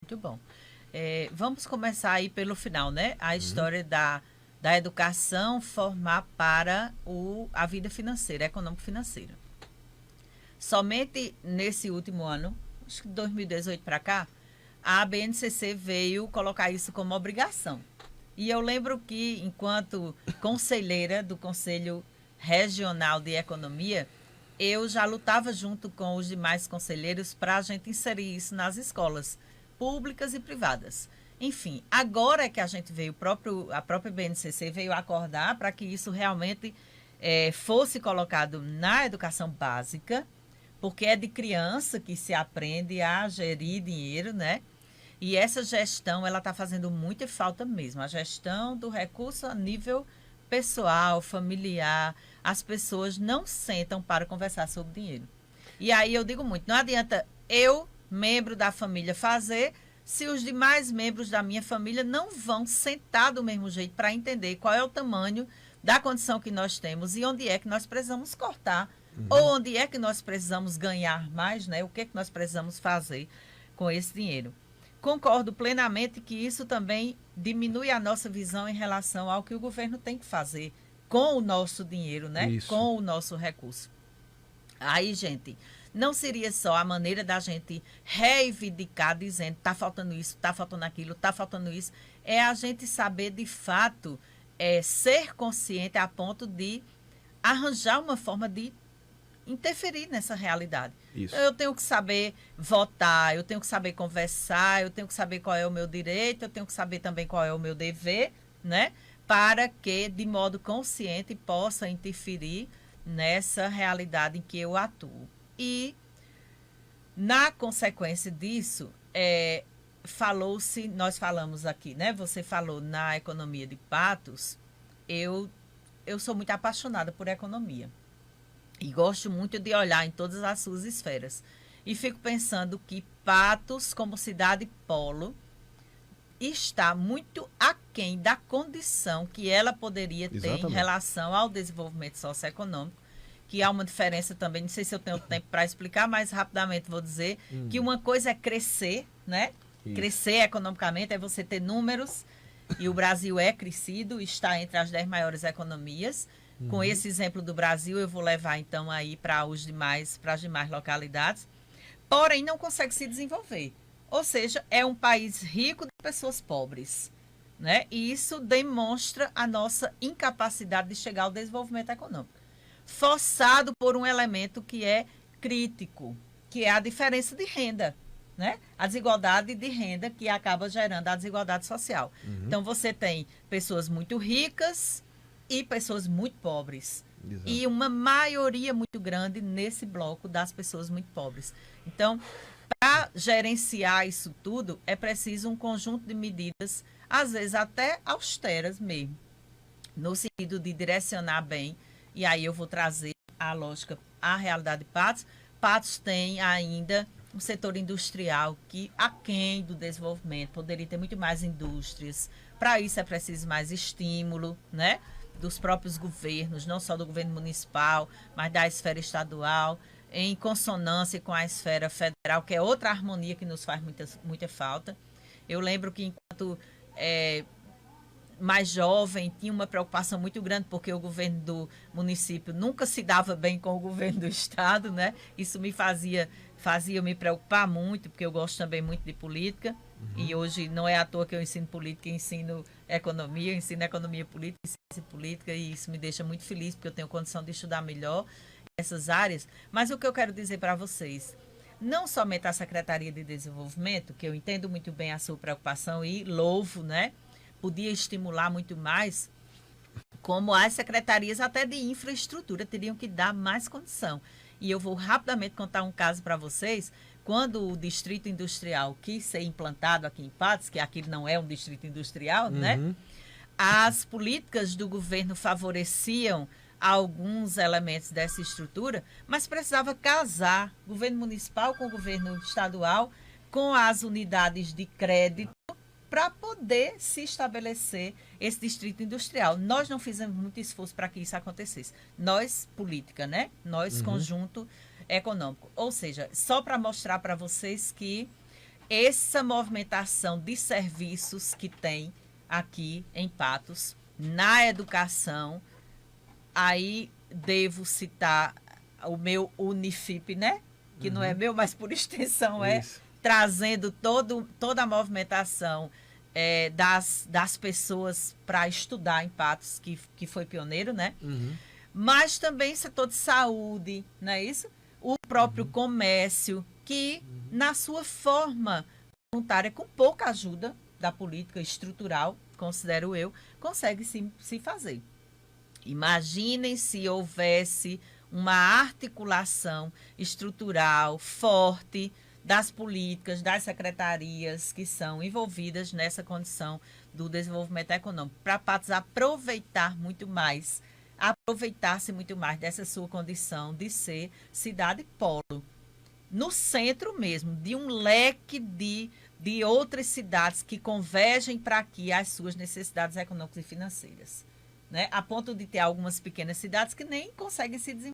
Muito bom. Vamos começar aí pelo final, né? A história da educação formar para a vida financeira, econômico-financeira. Somente nesse último ano, acho que 2018 para cá, a BNCC veio colocar isso como obrigação. E eu lembro que, enquanto conselheira do Conselho Regional de Economia, eu já lutava junto com os demais conselheiros para a gente inserir isso nas escolas públicas e privadas. Enfim, agora é que a gente veio, a própria BNCC veio acordar para que isso realmente fosse colocado na educação básica, porque é de criança que se aprende a gerir dinheiro, né? E essa gestão, ela está fazendo muita falta mesmo. A gestão do recurso a nível pessoal, familiar, as pessoas não sentam para conversar sobre dinheiro. E aí eu digo muito, não adianta eu, membro da família, fazer se os demais membros da minha família não vão sentar do mesmo jeito para entender qual é o tamanho da condição que nós temos e onde é que nós precisamos cortar, ou onde é que nós precisamos ganhar mais, né? O que é que nós precisamos fazer com esse dinheiro. Concordo plenamente que isso também diminui a nossa visão em relação ao que o governo tem que fazer com o nosso dinheiro, né? Isso. Com o nosso recurso. Aí, gente, não seria só a maneira da gente reivindicar dizendo está faltando isso, está faltando aquilo, está faltando isso. É a gente saber, de fato, ser consciente a ponto de arranjar uma forma de interferir nessa realidade. Isso. Eu tenho que saber votar, eu tenho que saber conversar, eu tenho que saber qual é o meu direito, eu tenho que saber também qual é o meu dever, né? Para que, de modo consciente, possa interferir nessa realidade em que eu atuo. E, na consequência disso, nós falamos aqui, né? Você falou na economia de Patos, eu sou muito apaixonada por economia. E gosto muito de olhar em todas as suas esferas. E fico pensando que Patos, como cidade polo, está muito aquém da condição que ela poderia ter em relação ao desenvolvimento socioeconômico, que há uma diferença também, não sei se eu tenho tempo para explicar, mas rapidamente vou dizer que uma coisa é crescer, né? Isso. Crescer economicamente é você ter números, e o Brasil é crescido, está entre as 10 maiores economias. Com esse exemplo do Brasil, eu vou levar então aí para as demais localidades. Porém, não consegue se desenvolver. Ou seja, é um país rico de pessoas pobres, né? E isso demonstra a nossa incapacidade de chegar ao desenvolvimento econômico. Forçado por um elemento que é crítico, que é a diferença de renda, né? A desigualdade de renda que acaba gerando a desigualdade social. Então, você tem pessoas muito ricas e pessoas muito pobres. Exato. E uma maioria muito grande nesse bloco das pessoas muito pobres. Então, para gerenciar isso tudo, é preciso um conjunto de medidas, às vezes até austeras mesmo, no sentido de direcionar bem. E aí eu vou trazer a lógica, a realidade de Patos. Patos tem ainda um setor industrial que, aquém do desenvolvimento, poderia ter muito mais indústrias. Para isso é preciso mais estímulo, né? Dos próprios governos, não só do governo municipal, mas da esfera estadual, em consonância com a esfera federal, que é outra harmonia que nos faz muita falta. Eu lembro que, enquanto mais jovem, tinha uma preocupação muito grande, porque o governo do município nunca se dava bem com o governo do estado, né? Isso me fazia me preocupar muito, porque eu gosto também muito de política. E hoje não é à toa que eu ensino política, ensino economia, ensino economia política, ciência política, e isso me deixa muito feliz, porque eu tenho condição de estudar melhor essas áreas. Mas o que eu quero dizer para vocês, não somente a Secretaria de Desenvolvimento, que eu entendo muito bem a sua preocupação e louvo, né? Podia estimular muito mais, como as secretarias até de infraestrutura teriam que dar mais condição. E eu vou rapidamente contar um caso para vocês. Quando o distrito industrial quis ser implantado aqui em Patos, que aqui não é um distrito industrial, né? As políticas do governo favoreciam alguns elementos dessa estrutura, mas precisava casar o governo municipal com o governo estadual, com as unidades de crédito, para poder se estabelecer esse distrito industrial. Nós não fizemos muito esforço para que isso acontecesse. Nós, política, né? Nós, conjunto econômico. Ou seja, só para mostrar para vocês que essa movimentação de serviços que tem aqui em Patos, na educação, aí devo citar o meu Unifip, né? Que não é meu, mas por extensão Isso. trazendo toda a movimentação das pessoas para estudar em Patos, que foi pioneiro, né? Mas também setor de saúde, não é isso? O próprio comércio, que na sua forma voluntária, com pouca ajuda da política estrutural, considero eu, consegue se fazer. Imaginem se houvesse uma articulação estrutural forte das políticas, das secretarias que são envolvidas nessa condição do desenvolvimento econômico, para Patos aproveitar muito mais, aproveitar-se muito mais dessa sua condição de ser cidade polo. No centro mesmo, de um leque de outras cidades que convergem para aqui as suas necessidades econômicas e financeiras. Né? A ponto de ter algumas pequenas cidades que nem conseguem se desenvolver.